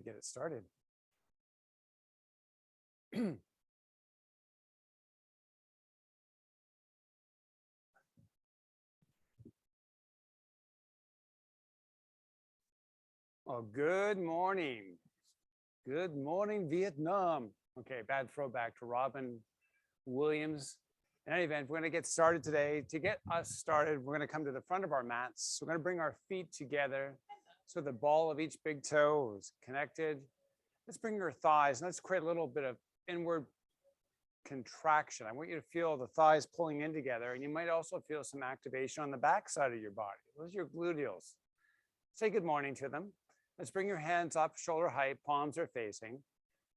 get it started. Oh, good morning. Good morning, Vietnam. Okay, bad throwback to Robin Williams. In any event, we're going to get started today. To get us started, we're going to come to the front of our mats. We're going to bring our feet together so the ball of each big toe is connected. Let's bring your thighs and let's create a little bit of inward contraction. I want you to feel the thighs pulling in together, and you might also feel some activation on the back side of your body. Those are your gluteals. Say good morning to them. Let's bring your hands up, shoulder height, palms are facing.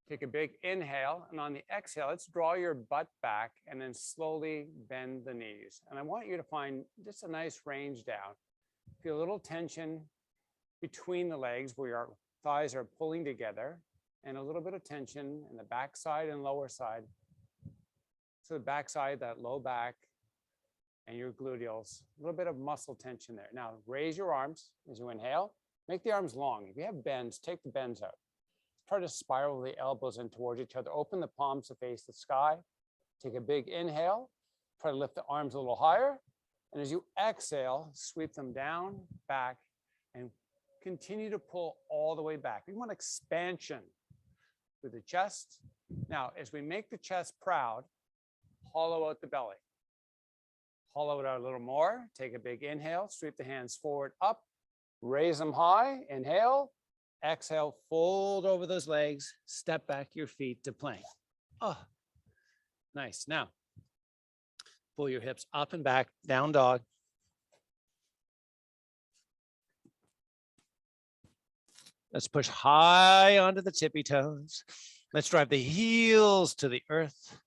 Take a big inhale, and on the exhale, let's draw your butt back and then slowly bend the knees. And I want you to find just a nice range down. Feel a little tension between the legs where your thighs are pulling together, and a little bit of tension in the back side and lower side. So the back side, that low back, and your gluteals, a little bit of muscle tension there. Now raise your arms as you inhale. Make the arms long. If you have bends, take the bends out. Try to spiral the elbows in towards each other. Open the palms to face the sky. Take a big inhale. Try to lift the arms a little higher. And as you exhale, sweep them down, back, and continue to pull all the way back. We want expansion through the chest. Now, as we make the chest proud, hollow out the belly. Hollow it out a little more. Take a big inhale. Sweep the hands forward, up. Raise them high, inhale, exhale, fold over those legs, step back your feet to plank. Oh, nice. Now, pull your hips up and back, down dog. Let's push high onto the tippy toes. Let's drive the heels to the earth.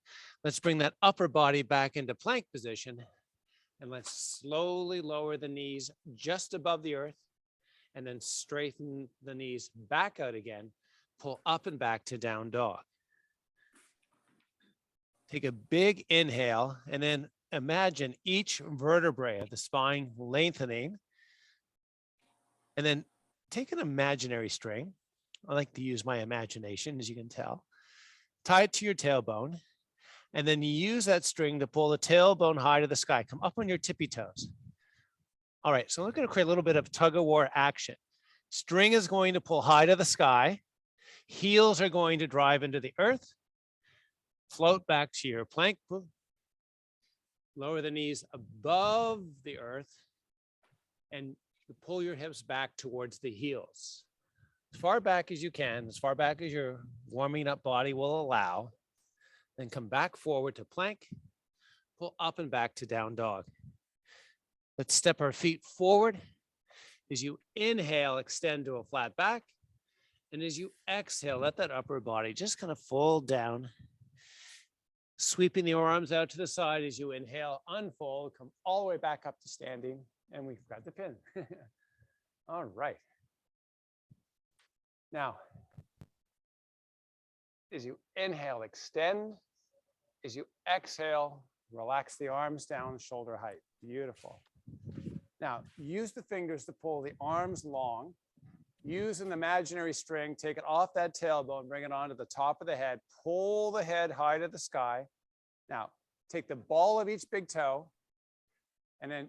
Let's bring that upper body back into plank position. And let's slowly lower the knees just above the earth. And then straighten the knees back out again, pull up and back to down dog. Take a big inhale and then imagine each vertebrae of the spine lengthening. And then take an imaginary string. I like to use my imagination, as you can tell. Tie it to your tailbone. And then you use that string to pull the tailbone high to the sky. Come up on your tippy toes. All right, so we're going to create a little bit of tug of war action. String is going to pull high to the sky. Heels are going to drive into the earth. Float back to your plank. Lower the knees above the earth and pull your hips back towards the heels. As far back as you can, as far back as your warming up body will allow. Then come back forward to plank. Pull up and back to down dog. Let's step our feet forward. As you inhale, extend to a flat back. And as you exhale, let that upper body just kind of fold down. Sweeping the arms out to the side as you inhale, unfold, come all the way back up to standing. And we've got the pin. All right. Now, as you inhale, extend. As you exhale, relax the arms down, shoulder height. Beautiful. Now, use the fingers to pull the arms long. Use an imaginary string, take it off that tailbone, bring it onto the top of the head, pull the head high to the sky. Now, take the ball of each big toe and then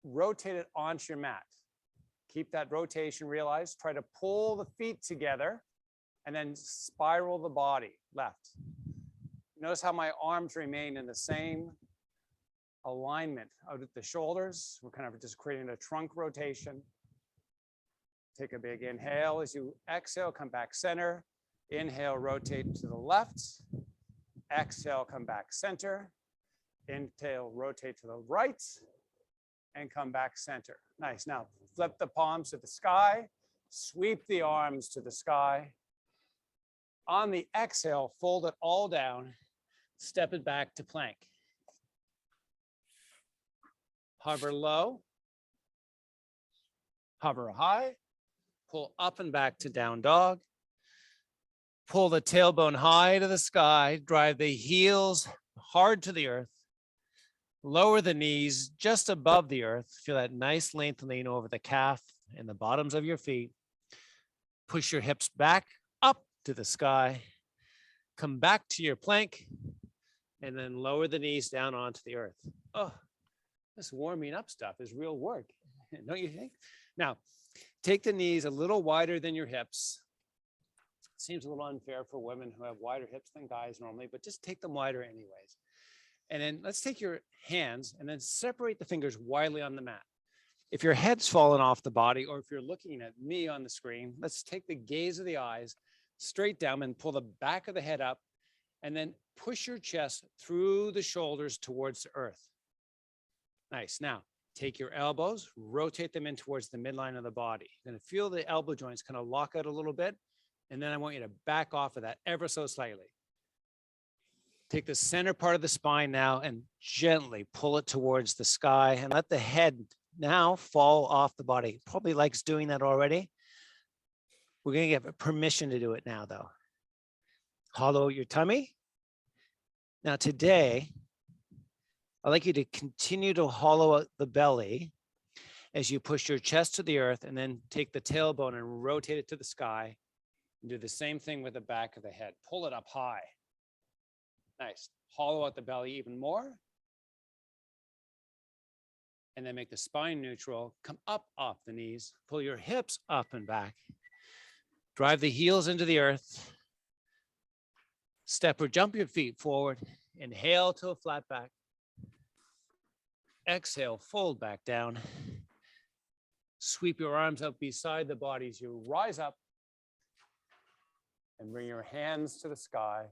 rotate it onto your mat. Keep that rotation realized. Try to pull the feet together and then spiral the body left. Notice how my arms remain in the same alignment out at the shoulders. We're kind of just creating a trunk rotation. Take a big inhale. As you exhale, come back center. Inhale, rotate to the left. Exhale, come back center. Inhale, rotate to the right. And come back center. Nice. Now, flip the palms to the sky. Sweep the arms to the sky. On the exhale, fold it all down. Step it back to plank. Hover low, hover high, pull up and back to down dog. Pull the tailbone high to the sky, drive the heels hard to the earth. Lower the knees just above the earth. Feel that nice lengthening over the calf and the bottoms of your feet. Push your hips back to the sky. Come back to your plank and then lower the knees down onto the earth. Oh, this warming up stuff is real work, don't you think? Now, take the knees a little wider than your hips. Seems a little unfair for women who have wider hips than guys normally, but just take them wider anyways. And then let's take your hands and then separate the fingers widely on the mat. If your head's fallen off the body, or if you're looking at me on the screen, let's take the gaze of the eyes straight down and pull the back of the head up, and then push your chest through the shoulders towards the earth. Nice. Now, take your elbows, rotate them in towards the midline of the body. You're going to feel the elbow joints kind of lock out a little bit, and then I want you to back off of that ever so slightly. Take the center part of the spine now and gently pull it towards the sky and let the head now fall off the body. Probably likes doing that already. We're going to give permission to do it now, though. Hollow your tummy. Now today, I'd like you to continue to hollow out the belly as you push your chest to the earth, and then take the tailbone and rotate it to the sky. And do the same thing with the back of the head. Pull it up high. Nice. Hollow out the belly even more. And then make the spine neutral. Come up off the knees. Pull your hips up and back. Drive the heels into the earth. Step or jump your feet forward. Inhale to a flat back. Exhale, fold back down. Sweep your arms up beside the body as you rise up. And bring your hands to the sky.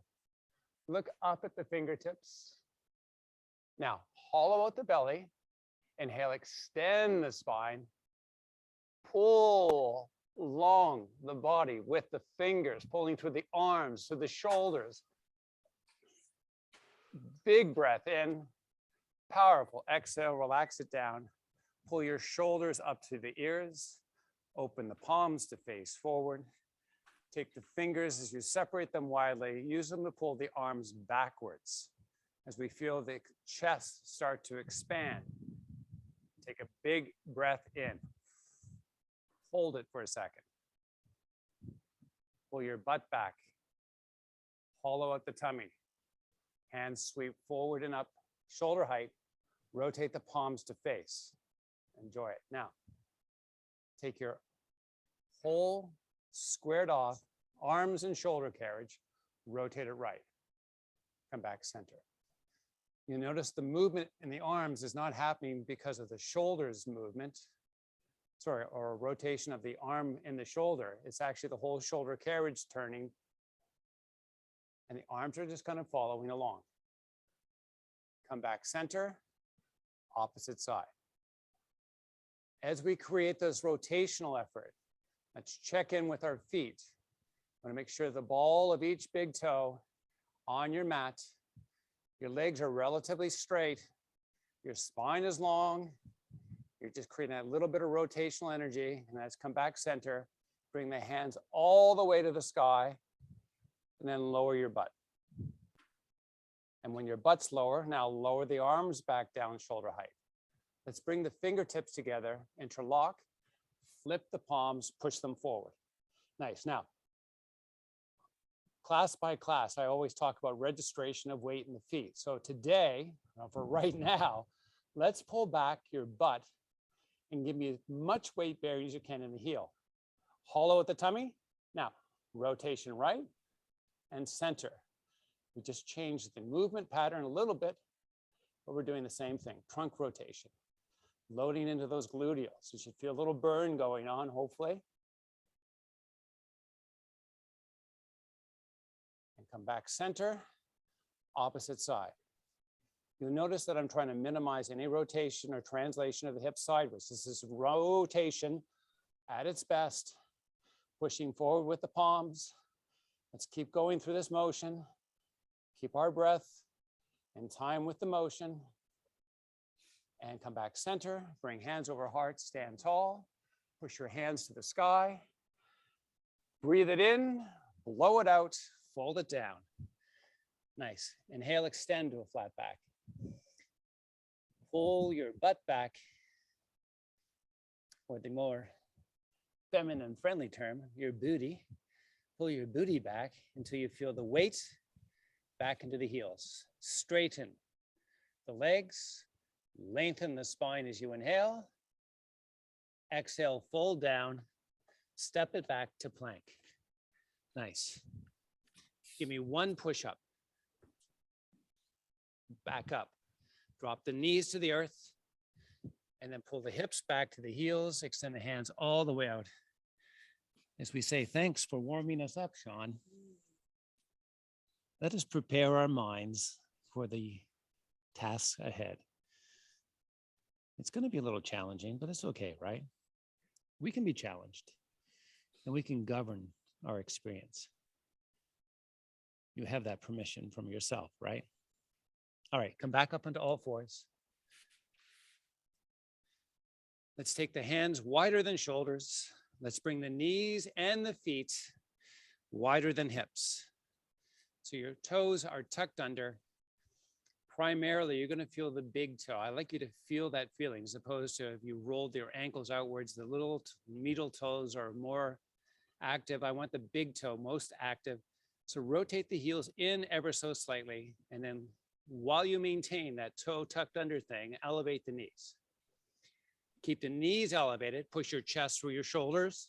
Look up at the fingertips. Now, hollow out the belly. Inhale, extend the spine. Pull long the body with the fingers, pulling through the arms, through the shoulders. Big breath in. Powerful. Exhale, relax it down. Pull your shoulders up to the ears. Open the palms to face forward. Take the fingers as you separate them widely. Use them to pull the arms backwards as we feel the chest start to expand. Take a big breath in. Hold it for a second. Pull your butt back. Hollow out the tummy. Hands sweep forward and up, shoulder height. Rotate the palms to face. Enjoy it. Now, take your whole squared off arms and shoulder carriage. Rotate it right. Come back center. You notice the movement in the arms is not happening because of the shoulders movement, or rotation of the arm in the shoulder. It's actually the whole shoulder carriage turning, and the arms are just kind of following along. Come back center, opposite side. As we create this rotational effort, let's check in with our feet. I want to make sure the ball of each big toe on your mat. Your legs are relatively straight. Your spine is long. You're just creating a little bit of rotational energy. And let's come back center. Bring the hands all the way to the sky. And then lower your butt. And when your butt's lower, now lower the arms back down shoulder height. Let's bring the fingertips together, interlock, flip the palms, push them forward. Nice. Now, class by class, I always talk about registration of weight in the feet. So today, for right now, let's pull back your butt and give me as much weight bearing as you can in the heel. Hollow at the tummy. Now, rotation right and center. We just changed the movement pattern a little bit, but we're doing the same thing. Trunk rotation. Loading into those gluteals. You should feel a little burn going on, hopefully. And come back center, opposite side. You'll notice that I'm trying to minimize any rotation or translation of the hips sideways. This is rotation at its best, pushing forward with the palms. Let's keep going through this motion. Keep our breath in time with the motion. And come back center, bring hands over heart, stand tall, push your hands to the sky. Breathe it in, blow it out, fold it down. Nice. Inhale, extend to a flat back. Pull your butt back, or the more feminine friendly term, your booty, Pull your booty back until you feel the weight back into the heels. Straighten the legs, lengthen the spine as you inhale. Exhale, fold down, step it back to plank. Nice. Give me one push up. Back up. Drop the knees to the earth, and then pull the hips back to the heels. Extend the hands all the way out. As we say, thanks for warming us up, Sean. Let us prepare our minds for the tasks ahead. It's going to be a little challenging, but it's okay, right? We can be challenged, and we can govern our experience. You have that permission from yourself, right? All right, come back up onto all fours. Let's take the hands wider than shoulders. Let's bring the knees and the feet wider than hips. So your toes are tucked under. Primarily, you're going to feel the big toe. I like you to feel that feeling as opposed to if you rolled your ankles outwards, the little medial toes are more active. I want the big toe most active. So rotate the heels in ever so slightly. And then while you maintain that toe tucked under thing, elevate the knees. Keep the knees elevated. Push your chest through your shoulders.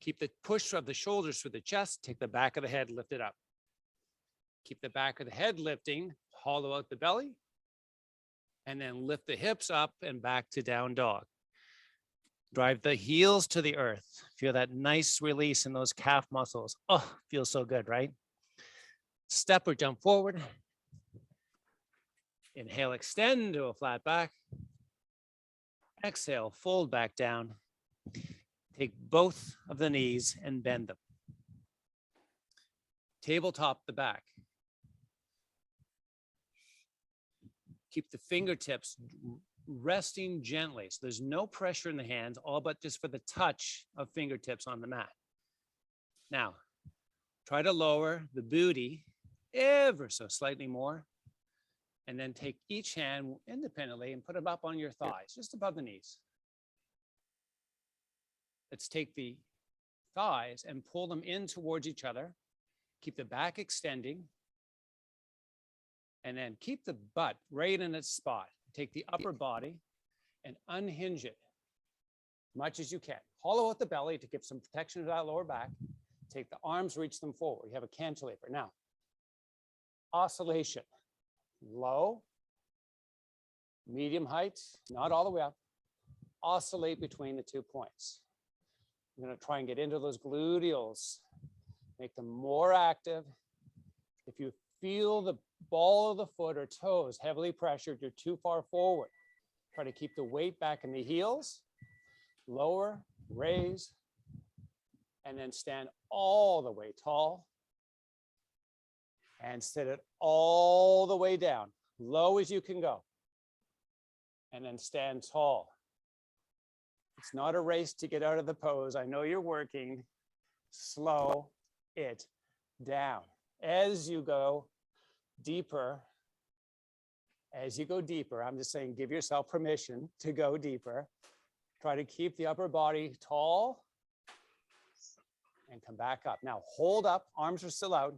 Keep the push of the shoulders through the chest. Take the back of the head, lift it up. Keep the back of the head lifting, hollow out the belly, and then lift the hips up and back to down dog. Drive the heels to the earth. Feel that nice release in those calf muscles. Oh, feels so good, right? Step or jump forward. Inhale, extend to a flat back. Exhale, fold back down. Take both of the knees and bend them. Tabletop the back. Keep the fingertips resting gently. So there's no pressure in the hands, all but just for the touch of fingertips on the mat. Now, try to lower the booty ever so slightly more. And then take each hand independently and put them up on your thighs, just above the knees. Let's take the thighs and pull them in towards each other. Keep the back extending. And then keep the butt right in its spot. Take the upper body and unhinge it as much as you can. Hollow out the belly to give some protection to that lower back. Take the arms, reach them forward. You have a cantilever. Now, oscillation. Low, medium height, not all the way up. Oscillate between the 2 points. I'm going to try and get into those gluteals, make them more active. If you feel the ball of the foot or toes heavily pressured, you're too far forward. Try to keep the weight back in the heels. Lower, raise, and then stand all the way tall. And sit it all the way down, low as you can go. And then stand tall. It's not a race to get out of the pose. I know you're working. Slow it down. As you go deeper, I'm just saying, give yourself permission to go deeper. Try to keep the upper body tall and come back up. Now, hold up, arms are still out.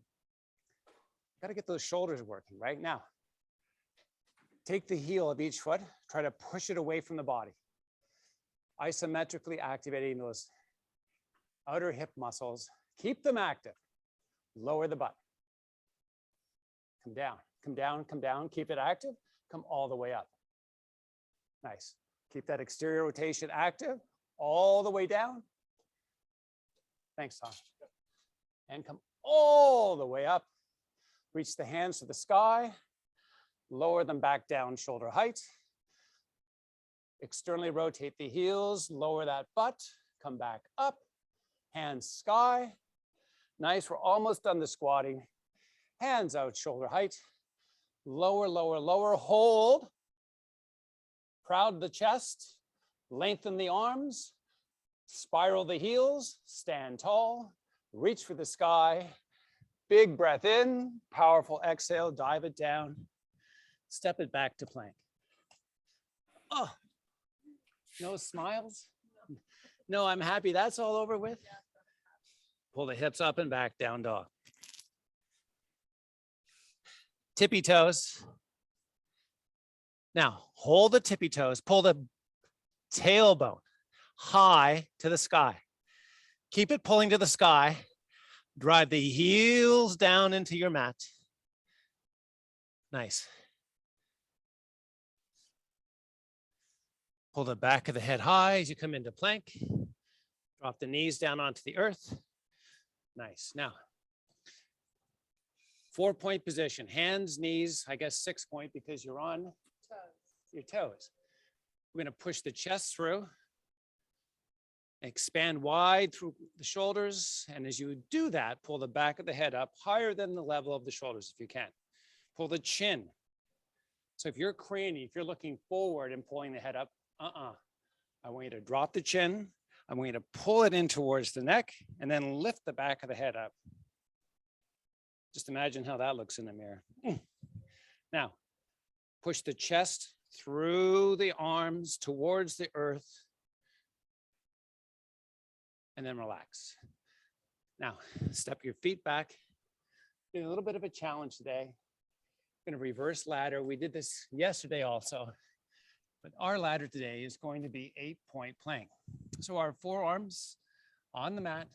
Got to get those shoulders working right now. Take the heel of each foot, try to push it away from the body. Isometrically activating those outer hip muscles. Keep them active. Lower the butt. Come down, come down, come down. Keep it active. Come all the way up. Nice. Keep that exterior rotation active all the way down. Thanks, Tom. And come all the way up. Reach the hands to the sky, lower them back down shoulder height. Externally rotate the heels, lower that butt, come back up, hands sky. Nice, we're almost done the squatting. Hands out shoulder height, lower, lower, lower, hold. Proud the chest, lengthen the arms, spiral the heels, stand tall, reach for the sky. Big breath in, powerful exhale, dive it down, step it back to plank. Oh, no smiles? No, I'm happy that's all over with. Pull the hips up and back, down dog. Tippy toes. Now, hold the tippy toes, pull the tailbone high to the sky. Keep it pulling to the sky. Drive the heels down into your mat. Nice. Pull the back of the head high as you come into plank. Drop the knees down onto the earth. Nice. Now, 4-point position. Hands, knees, I guess 6-point because you're on your toes. We're going to push the chest through. Expand wide through the shoulders. And as you do that, pull the back of the head up higher than the level of the shoulders if you can. Pull the chin. So if you're craning, if you're looking forward and pulling the head up, I want you to drop the chin. I want you to pull it in towards the neck and then lift the back of the head up. Just imagine how that looks in the mirror. Now, push the chest through the arms towards the earth and then relax. Now, step your feet back. Doing a little bit of a challenge today. Going to reverse ladder. We did this yesterday also, but our ladder today is going to be 8-point plank. So our forearms on the mat,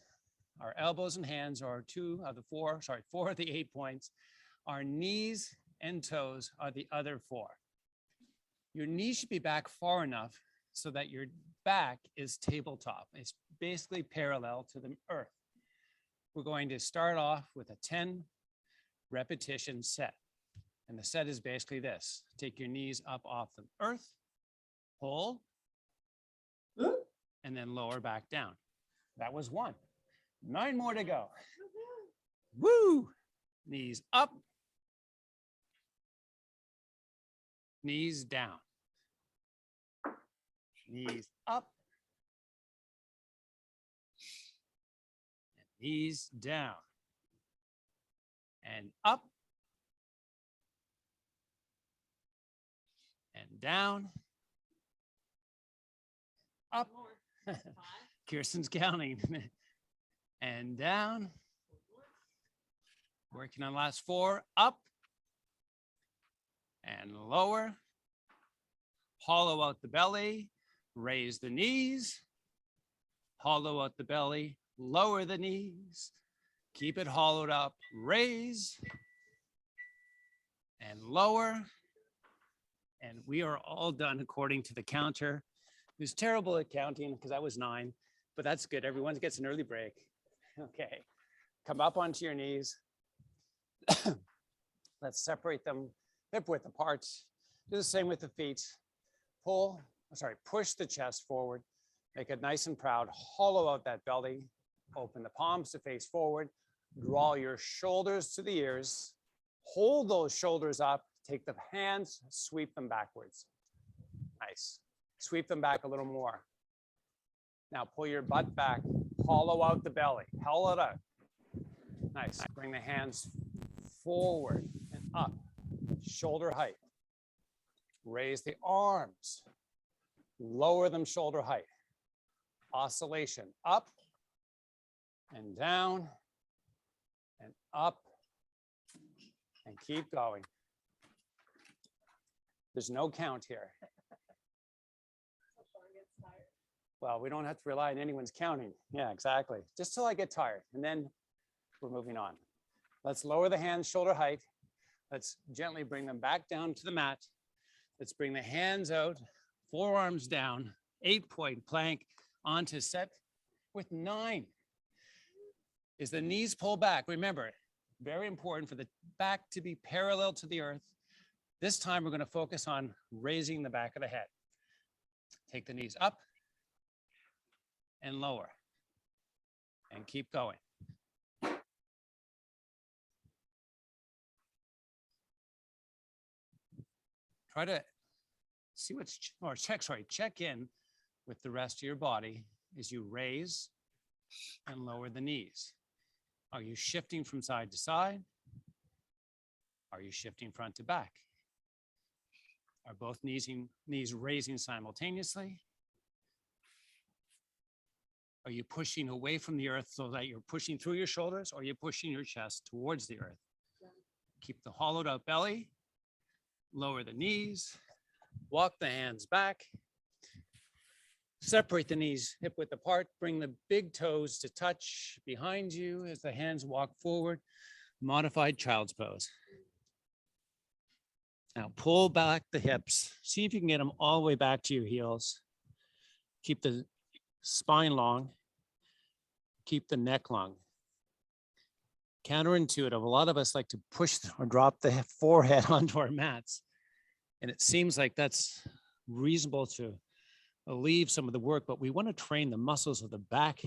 our elbows and hands are 4 of the 8 points. Our knees and toes are the other 4. Your knees should be back far enough so that your back is tabletop. It's basically parallel to the earth. We're going to start off with a 10 repetition set. And the set is basically this. Take your knees up off the earth, hold, and then lower back down. That was 1. 9 more to go. Woo! Knees up, knees down, knees up, and knees down, and up, and down, up. Kirsten's counting. And down. Working on last 4, up and lower. Hollow out the belly, raise the knees. Hollow out the belly, lower the knees. Keep it hollowed up, raise and lower. And we are all done according to the counter. It was terrible at counting because I was 9, but that's good. Everyone gets an early break. Okay, come up onto your knees. Let's separate them hip width apart. Do the same with the feet. Push the chest forward. Make it nice and proud. Hollow out that belly. Open the palms to face forward. Draw your shoulders to the ears. Hold those shoulders up. Take the hands, sweep them backwards. Nice. Sweep them back a little more. Now pull your butt back. Hollow out the belly. Hollow it out. Nice. Bring the hands forward and up. Shoulder height. Raise the arms. Lower them shoulder height. Oscillation. Up and down and up and keep going. There's no count here. Well, we don't have to rely on anyone's counting. Yeah, exactly. Just till I get tired, and then we're moving on. Let's lower the hands shoulder height. Let's gently bring them back down to the mat. Let's bring the hands out, forearms down, 8-point plank onto set with 9. Is the knees pull back? Remember, very important for the back to be parallel to the earth. This time we're going to focus on raising the back of the head. Take the knees up and lower and keep going. Try to see check in with the rest of your body as you raise and lower the knees. Are you shifting from side to side? Are you shifting front to back? Are both knees raising simultaneously? Are you pushing away from the earth so that you're pushing through your shoulders, or are you pushing your chest towards the earth? Keep the hollowed out belly, lower the knees, walk the hands back, separate the knees hip width apart, bring the big toes to touch behind you as the hands walk forward, modified child's pose. Now pull back the hips, see if you can get them all the way back to your heels. Keep the spine long, keep the neck long. Counterintuitive, a lot of us like to push or drop the forehead onto our mats. And it seems like that's reasonable to alleviate some of the work, but we want to train the muscles of the back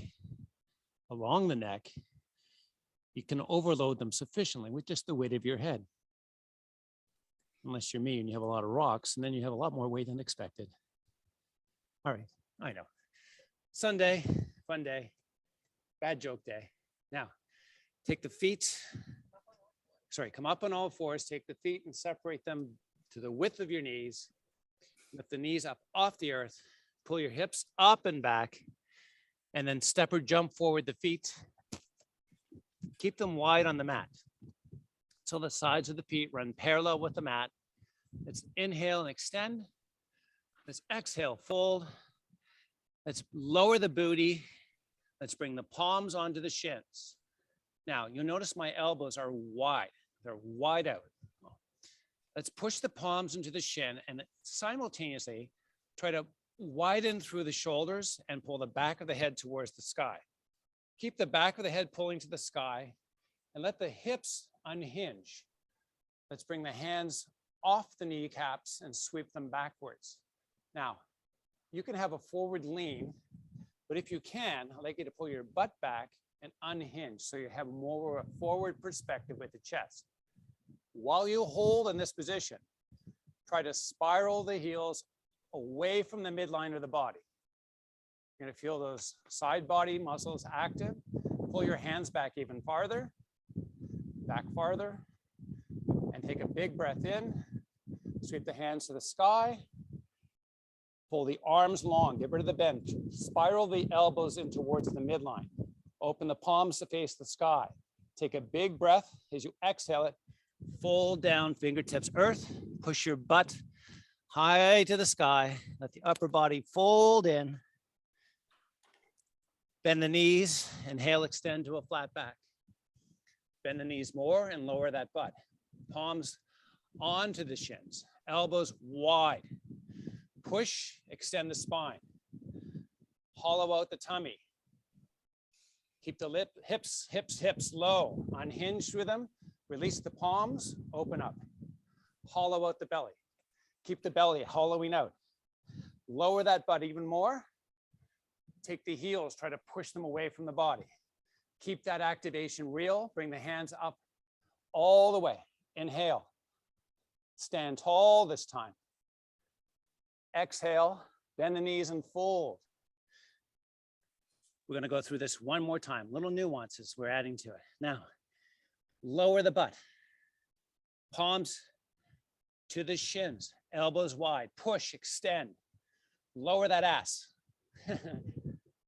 along the neck. You can overload them sufficiently with just the weight of your head. Unless you're me and you have a lot of rocks, and then you have a lot more weight than expected. All right, I know. Sunday, fun day, bad joke day. Now, take the feet, come up on all fours, take the feet and separate them to the width of your knees. Lift the knees up off the earth, pull your hips up and back, and then step or jump forward the feet. Keep them wide on the mat. So the sides of the feet run parallel with the mat. Let's inhale and extend. Let's exhale, fold. Let's lower the booty. Let's bring the palms onto the shins. Now, you'll notice my elbows are wide. They're wide out. Let's push the palms into the shin and simultaneously try to widen through the shoulders and pull the back of the head towards the sky. Keep the back of the head pulling to the sky and let the hips unhinge. Let's bring the hands off the kneecaps and sweep them backwards. Now, you can have a forward lean, but if you can, I'd like you to pull your butt back and unhinge so you have more of a forward perspective with the chest. While you hold in this position, try to spiral the heels away from the midline of the body. You're going to feel those side body muscles active. Pull your hands back even farther, and take a big breath in. Sweep the hands to the sky. Pull the arms long, get rid of the bend. Spiral the elbows in towards the midline. Open the palms to face the sky. Take a big breath as you exhale it. Fold down, fingertips earth. Push your butt high to the sky. Let the upper body fold in. Bend the knees. Inhale, extend to a flat back. Bend the knees more and lower that butt. Palms onto the shins. Elbows wide. Push, extend the spine. Hollow out the tummy. Keep the hips low. Unhinge through them. Release the palms, open up. Hollow out the belly. Keep the belly hollowing out. Lower that butt even more. Take the heels, try to push them away from the body. Keep that activation real. Bring the hands up all the way. Inhale. Stand tall this time. Exhale, bend the knees and fold. We're going to go through this one more time. Little nuances we're adding to it. Now, lower the butt. Palms to the shins. Elbows wide. Push, extend. Lower that ass.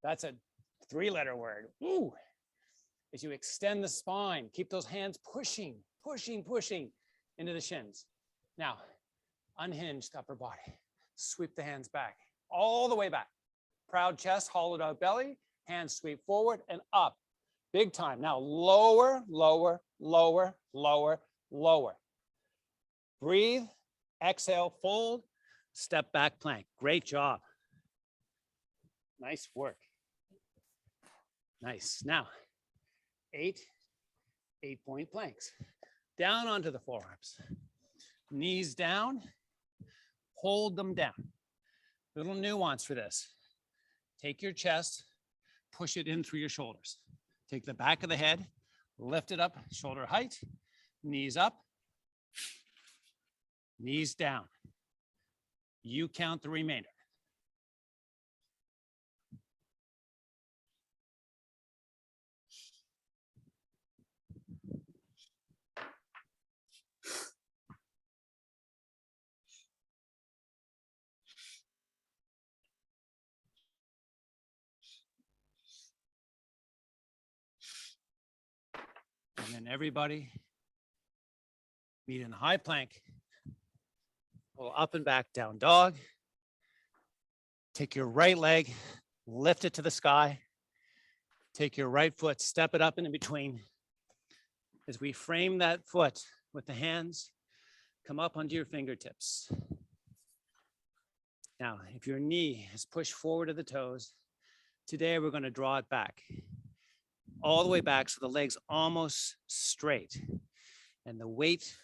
That's a 3-letter word. Ooh. As you extend the spine, keep those hands pushing into the shins. Now, unhinge the upper body. Sweep the hands back, all the way back. Proud chest, hollowed out belly. Hands sweep forward and up. Big time. Now lower, lower, lower, lower, lower. Breathe, exhale, fold, step back plank. Great job. Nice work. Nice. Now, 8 8-point planks. Down onto the forearms. Knees down. Hold them down. Little nuance for this. Take your chest, push it in through your shoulders. Take the back of the head, lift it up, shoulder height, knees up, knees down. You count the remainder. then everybody meet in the high plank. Pull up and back, down dog. Take your right leg, lift it to the sky. Take your right foot, step it up and in between. As we frame that foot with the hands, come up onto your fingertips. Now, if your knee is pushed forward to the toes, today we're going to draw it back, all the way back so the leg's almost straight. And the weight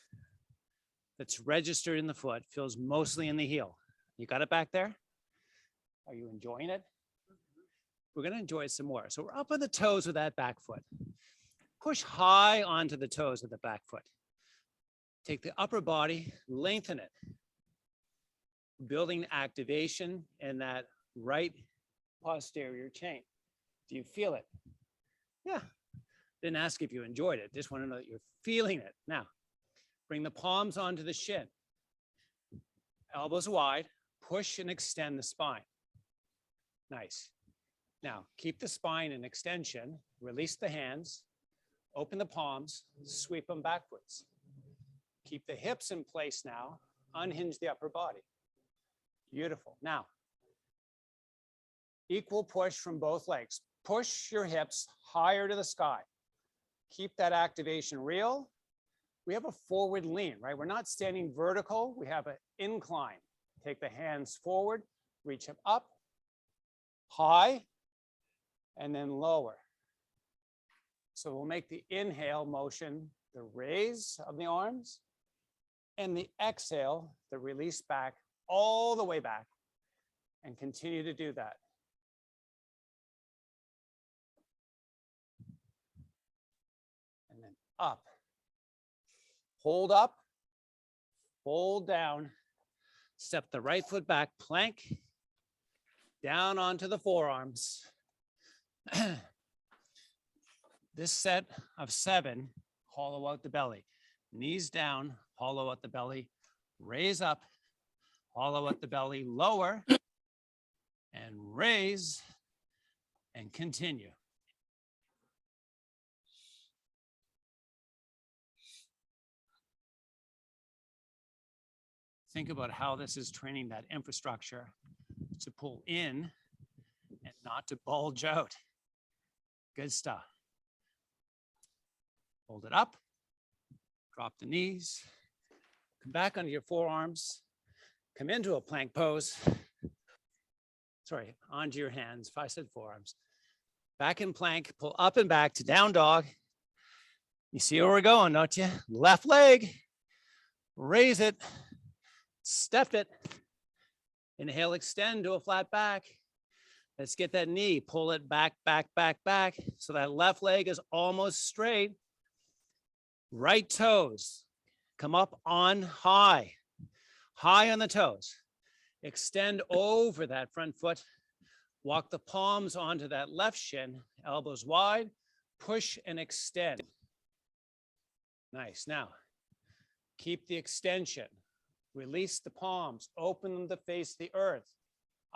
that's registered in the foot feels mostly in the heel. You got it back there? Are you enjoying it? We're going to enjoy it some more. So we're up on the toes with that back foot. Push high onto the toes with the back foot. Take the upper body, lengthen it. Building activation in that right posterior chain. Do you feel it? Yeah. Didn't ask if you enjoyed it. Just want to know that you're feeling it. Now, bring the palms onto the shin. Elbows wide. Push and extend the spine. Nice. Now, keep the spine in extension. Release the hands. Open the palms. Sweep them backwards. Keep the hips in place now. Unhinge the upper body. Beautiful. Now, equal push from both legs. Push your hips higher to the sky. Keep that activation real. We have a forward lean, right? We're not standing vertical. We have an incline. Take the hands forward, reach them up, high, and then lower. So we'll make the inhale motion, the raise of the arms, and the exhale, the release back, all the way back, and continue to do that. And then up. Hold up, fold down, step the right foot back, plank, down onto the forearms. This set of 7, hollow out the belly. Knees down, hollow out the belly, raise up, hollow out the belly, lower, and raise, and continue. Think about how this is training that infrastructure to pull in and not to bulge out. Good stuff. Hold it up, drop the knees, come back onto your forearms, come into a plank pose. Sorry, onto your hands, if I said forearms. Back in plank, pull up and back to down dog. You see where we're going, don't you? Left leg, raise it, step it. Inhale, extend to a flat back. Let's get that knee, pull it back, back, back, back. So that left leg is almost straight. Right toes, come up on high, high on the toes. Extend over that front foot. Walk the palms onto that left shin, elbows wide, push and extend. Nice. Now, keep the extension. Release the palms, open them to face the earth.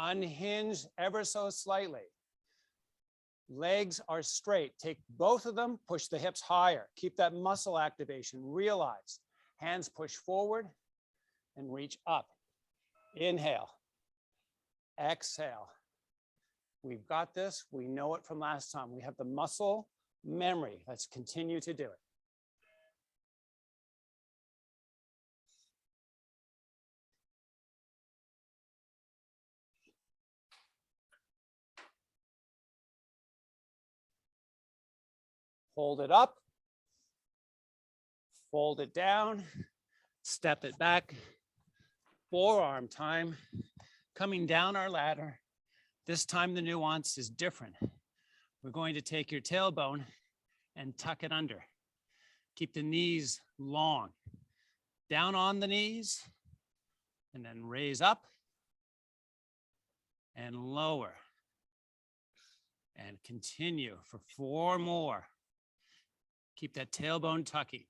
Unhinge ever so slightly. Legs are straight. Take both of them, push the hips higher. Keep that muscle activation. Realize. Hands push forward and reach up. Inhale. Exhale. We've got this. We know it from last time. We have the muscle memory. Let's continue to do it. Hold it up, fold it down, step it back, forearm time, coming down our ladder. This time the nuance is different. We're going to take your tailbone and tuck it under. Keep the knees long, down on the knees, and then raise up and lower. And continue for 4 more. Keep that tailbone tucking.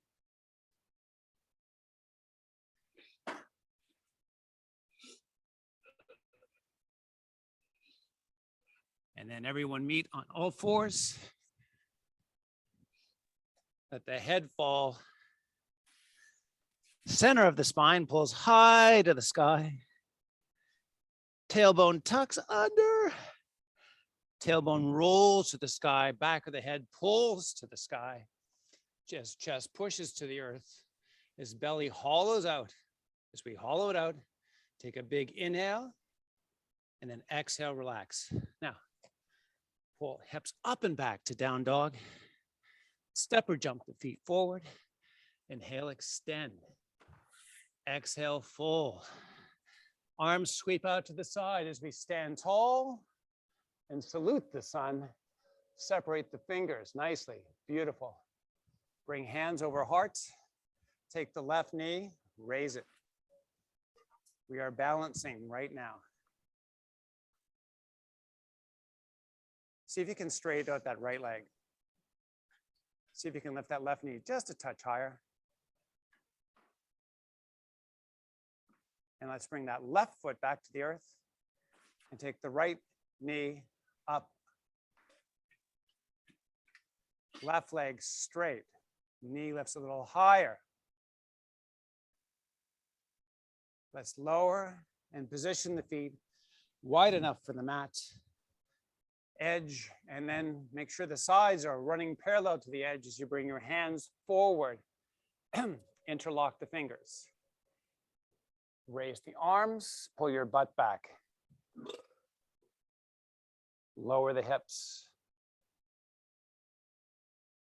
And then everyone meet on all fours. Let the head fall. Center of the spine pulls high to the sky. Tailbone tucks under. Tailbone rolls to the sky. Back of the head pulls to the sky. Just chest pushes to the earth. His belly hollows out. As we hollow it out, take a big inhale and then exhale, relax. Now, pull hips up and back to down dog. Step or jump the feet forward. Inhale, extend. Exhale, fold. Arms sweep out to the side as we stand tall and salute the sun. Separate the fingers nicely, beautiful. Bring hands over hearts. Take the left knee, raise it. We are balancing right now. See if you can straighten out that right leg. See if you can lift that left knee just a touch higher. And let's bring that left foot back to the earth and take the right knee up. Left leg straight. Knee lifts a little higher. Let's lower and position the feet wide enough for the mat. Edge, and then make sure the sides are running parallel to the edge as you bring your hands forward. Interlock the fingers. Raise the arms, pull your butt back. Lower the hips.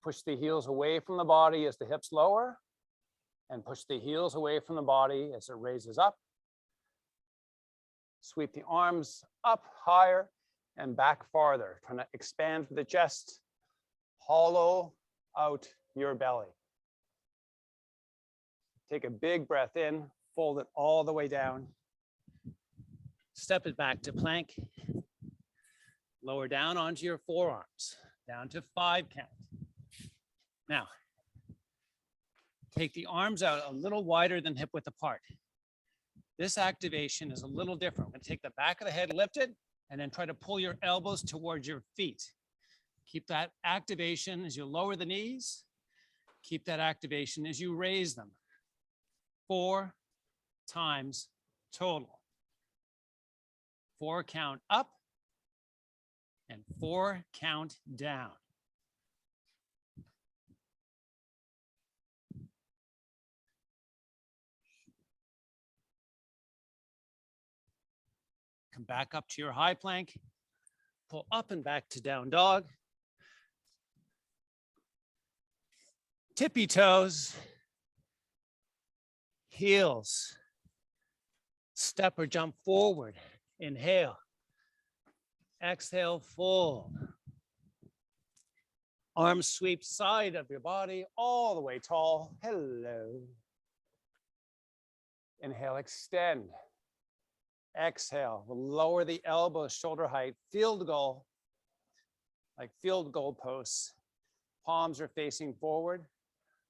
Push the heels away from the body as the hips lower, and push the heels away from the body as it raises up. Sweep the arms up higher and back farther, trying to expand the chest, hollow out your belly. Take a big breath in, fold it all the way down. Step it back to plank. Lower down onto your forearms, down to 5 count. Now, take the arms out a little wider than hip width apart. This activation is a little different. We're going to take the back of the head lifted and then try to pull your elbows towards your feet. Keep that activation as you lower the knees. Keep that activation as you raise them. 4 times total. 4 count up and 4 count down. Come back up to your high plank. Pull up and back to down dog. Tippy toes. Heels. Step or jump forward. Inhale. Exhale, fold. Arms sweep side of your body all the way tall. Hello. Inhale, extend. Exhale, we'll lower the elbows, shoulder height, field goal, like field goal posts. Palms are facing forward.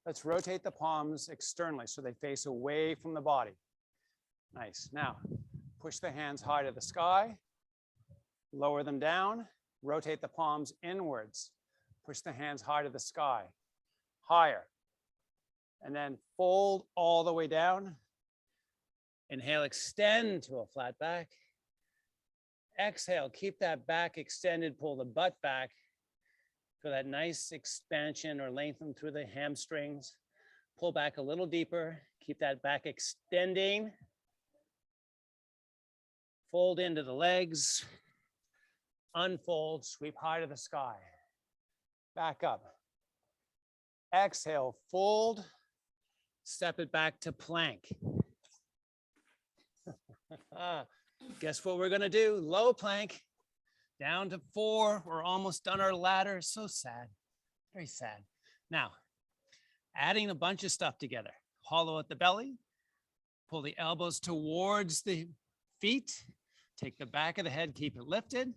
Let's rotate the palms externally so they face away from the body. Nice. Now, push the hands high to the sky, lower them down, rotate the palms inwards, push the hands high to the sky, higher, and then fold all the way down. Inhale, extend to a flat back. Exhale, keep that back extended, pull the butt back for that nice expansion or lengthen through the hamstrings. Pull back a little deeper, keep that back extending. Fold into the legs, unfold, sweep high to the sky. Back up. Exhale, fold, step it back to plank. Guess what we're gonna do? Low plank, down to 4. We're almost done our ladder. So sad, very sad. Now, adding a bunch of stuff together. Hollow out the belly, pull the elbows towards the feet, take the back of the head, keep it lifted,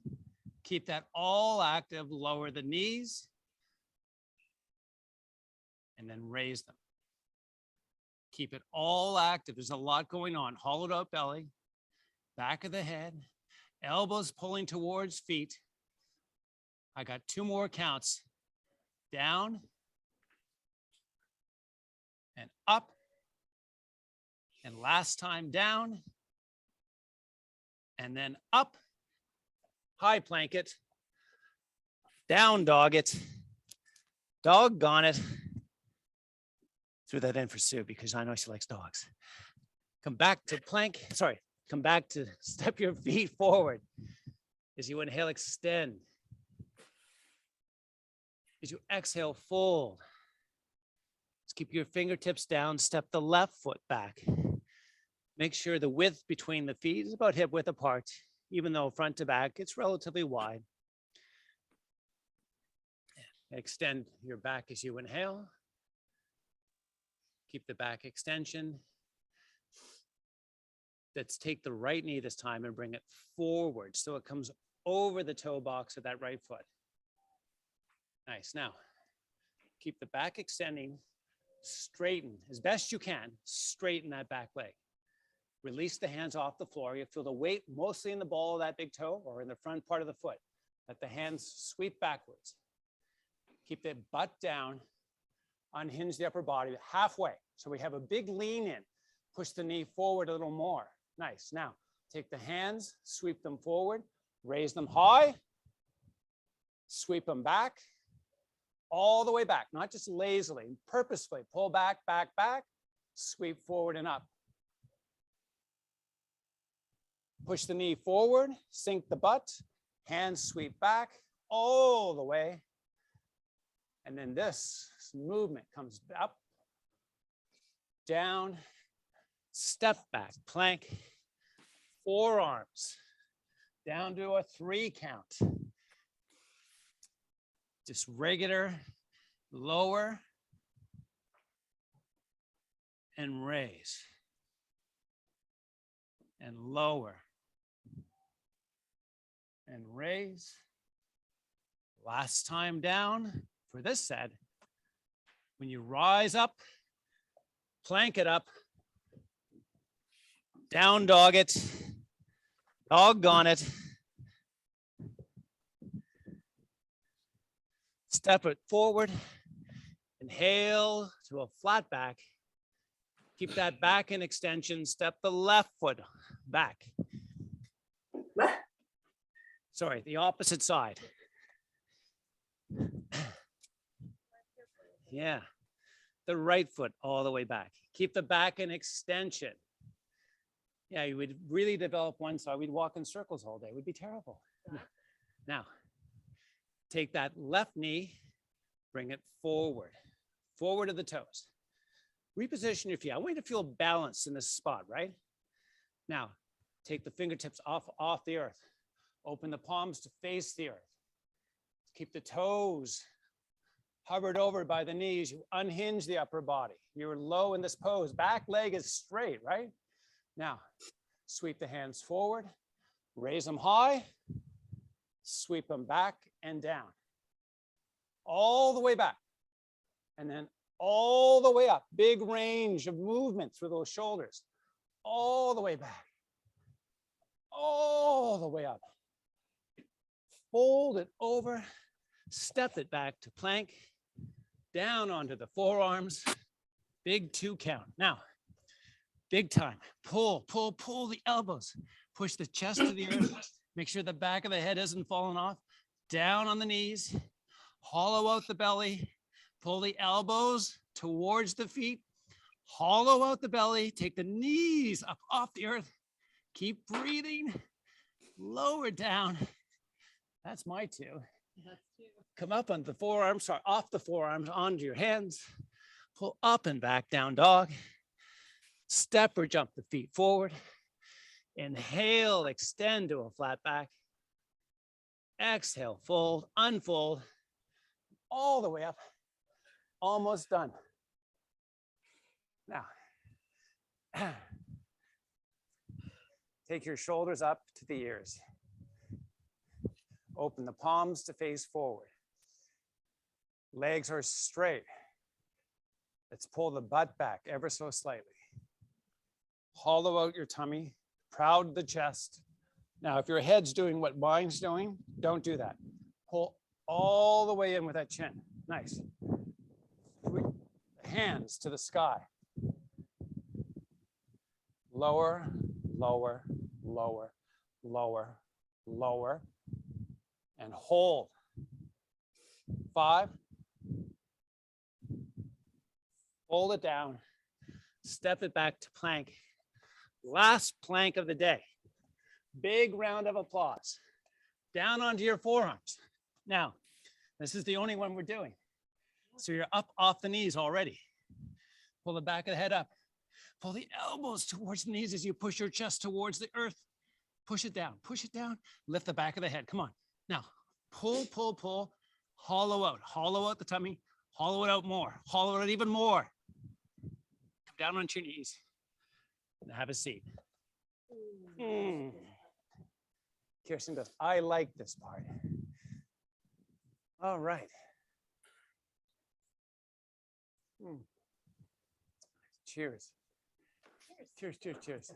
keep that all active, lower the knees, and then raise them. Keep it all active. There's a lot going on. Hollowed out belly, back of the head, elbows pulling towards feet. I got 2 more counts. Down and up. And last time down. And then up. High plank it. Down dog it. Doggone it. Threw that in for Sue because I know she likes dogs. Come back to plank. Sorry. Come back to step your feet forward. As you inhale, extend. As you exhale, fold. Just keep your fingertips down. Step the left foot back. Make sure the width between the feet is about hip width apart, even though front to back, it's relatively wide. Extend your back as you inhale. Keep the back extension. Let's take the right knee this time and bring it forward so it comes over the toe box of that right foot. Nice. Now, keep the back extending, straighten as best you can, straighten that back leg. Release the hands off the floor. You feel the weight mostly in the ball of that big toe or in the front part of the foot. Let the hands sweep backwards. Keep the butt down, unhinge the upper body halfway. So we have a big lean in. Push the knee forward a little more. Nice. Now, take the hands, sweep them forward, raise them high, sweep them back, all the way back, not just lazily, purposefully. Pull back, back, back, sweep forward and up. Push the knee forward, sink the butt, hands sweep back all the way. And then this movement comes up, down, step back, plank, forearms, down to a 3 count. Just regular, lower, and raise, and lower, and raise. Last time down for this set. When you rise up, plank it up, down dog it, doggone it. Step it forward, inhale to a flat back. Keep that back in extension, step the left foot back. Sorry, the opposite side. Yeah, the right foot all the way back. Keep the back in extension. Yeah, you would really develop one side. We'd walk in circles all day. It would be terrible. Now, take that left knee, bring it forward, forward to the toes. Reposition your feet. I want you to feel balanced in this spot, right? Now, take the fingertips off the earth. Open the palms to face the earth. Keep the toes hovered over by the knees. You unhinge the upper body. You're low in this pose. Back leg is straight, right? Now, sweep the hands forward, raise them high, sweep them back and down. All the way back. And then all the way up. Big range of movement through those shoulders. All the way back. All the way up. Fold it over, step it back to plank, down onto the forearms, big 2 count. Now, big time, pull the elbows, push the chest to the earth, make sure the back of the head isn't falling off, down on the knees, hollow out the belly, pull the elbows towards the feet, hollow out the belly, take the knees up off the earth, keep breathing, lower down. That's my 2. Come up on the forearms, sorry, off the forearms, onto your hands. Pull up and back, down dog. Step or jump the feet forward. Inhale, extend to a flat back. Exhale, fold, unfold, all the way up. Almost done. Now, take your shoulders up to the ears. Open the palms to face forward. Legs are straight. Let's pull the butt back ever so slightly. Hollow out your tummy, proud the chest. Now, if your head's doing what mine's doing, don't do that. Pull all the way in with that chin. Nice. hands to the sky. Lower, lower, lower, lower, lower, and hold. 5. Hold it down. Step it back to plank. Last plank of the day. Big round of applause. Down onto your forearms. Now, this is the only one we're doing. So you're up off the knees already. Pull the back of the head up. Pull the elbows towards the knees as you push your chest towards the earth. Push it down, lift the back of the head. Come on. Now, pull, pull, pull, hollow out the tummy, hollow it out more, hollow it out even more. Come down onto your knees and have a seat. Kirsten does, I like this part. All right. Cheers. Cheers, cheers, cheers.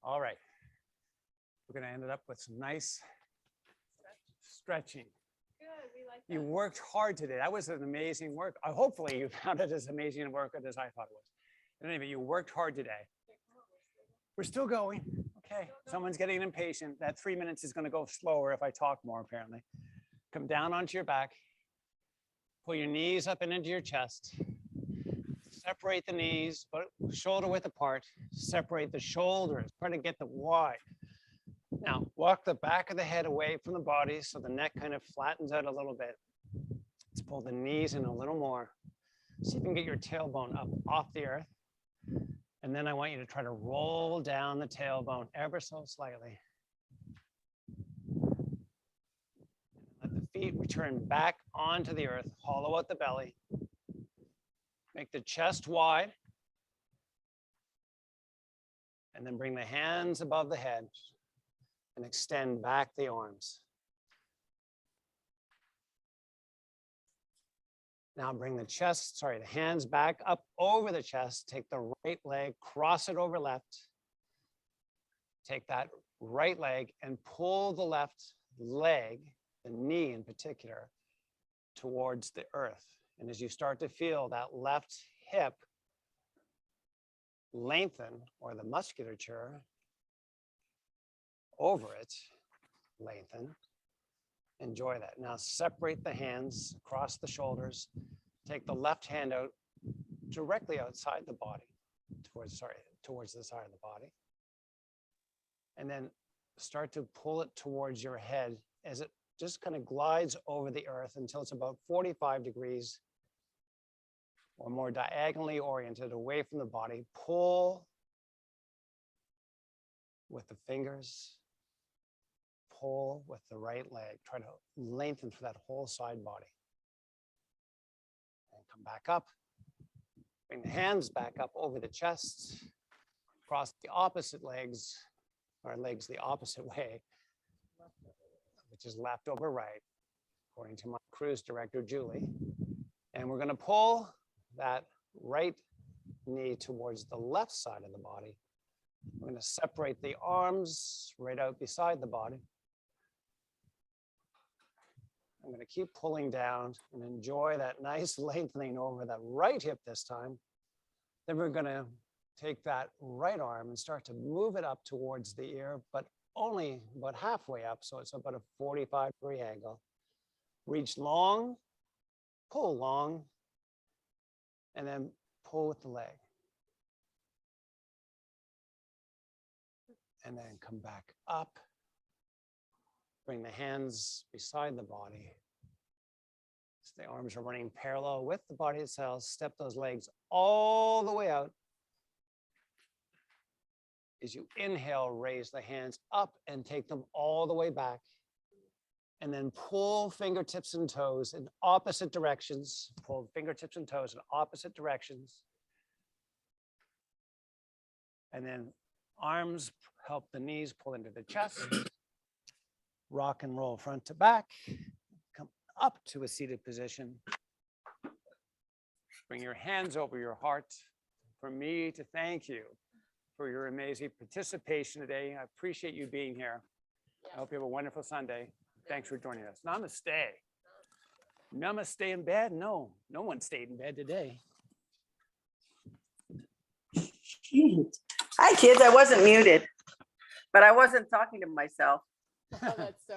All right. We're going to end it up with some nice stretching. Good, we like that. You worked hard today. That was an amazing work. Hopefully you found it as amazing a workout as I thought it was. And anyway, you worked hard today. We're still going. Okay, someone's getting impatient. That 3 minutes is going to go slower if I talk more, apparently. Come down onto your back. Pull your knees up and into your chest. Separate the knees, but shoulder width apart. Separate the shoulders. Try to get them wide. Now, walk the back of the head away from the body so the neck kind of flattens out a little bit. Let's pull the knees in a little more. See if you can get your tailbone up off the earth. And then I want you to try to roll down the tailbone ever so slightly. Let the feet return back onto the earth. Hollow out the belly. Make the chest wide. And then bring the hands above the head and extend back the arms. Now bring the hands back up over the chest. Take the right leg, cross it over left. Take that right leg and pull the left leg, the knee in particular, towards the earth. And as you start to feel that left hip lengthen, or the musculature over it lengthen, enjoy that. Now separate the hands across the shoulders. Take the left hand out directly outside the body, towards the side of the body. And then start to pull it towards your head as it just kind of glides over the earth until it's about 45 degrees or more diagonally oriented away from the body. Pull with the fingers. Pull with the right leg. Try to lengthen for that whole side body. And come back up. Bring the hands back up over the chest. Cross the opposite legs, or legs the opposite way, which is left over right, according to my cruise director, Julie. And we're going to pull that right knee towards the left side of the body. We're going to separate the arms right out beside the body. I'm going to keep pulling down and enjoy that nice lengthening over that right hip this time. Then we're going to take that right arm and start to move it up towards the ear, but only about halfway up. So it's about a 45-degree angle. Reach long, pull long, and then pull with the leg. And then come back up. Bring the hands beside the body. So the arms are running parallel with the body itself. Step those legs all the way out. As you inhale, raise the hands up and take them all the way back. And then pull fingertips and toes in opposite directions. Pull fingertips and toes in opposite directions. And then arms help the knees pull into the chest. Rock and roll front to back. Come up to a seated position. Bring your hands over your heart for me to thank you for your amazing participation today. I appreciate you being here. Yeah, I hope you have a wonderful Sunday. Thanks for joining us. Namaste. Namaste in bed? No, no one stayed in bed today. Hi, kids. I wasn't muted, but I wasn't talking to myself. Oh, that's so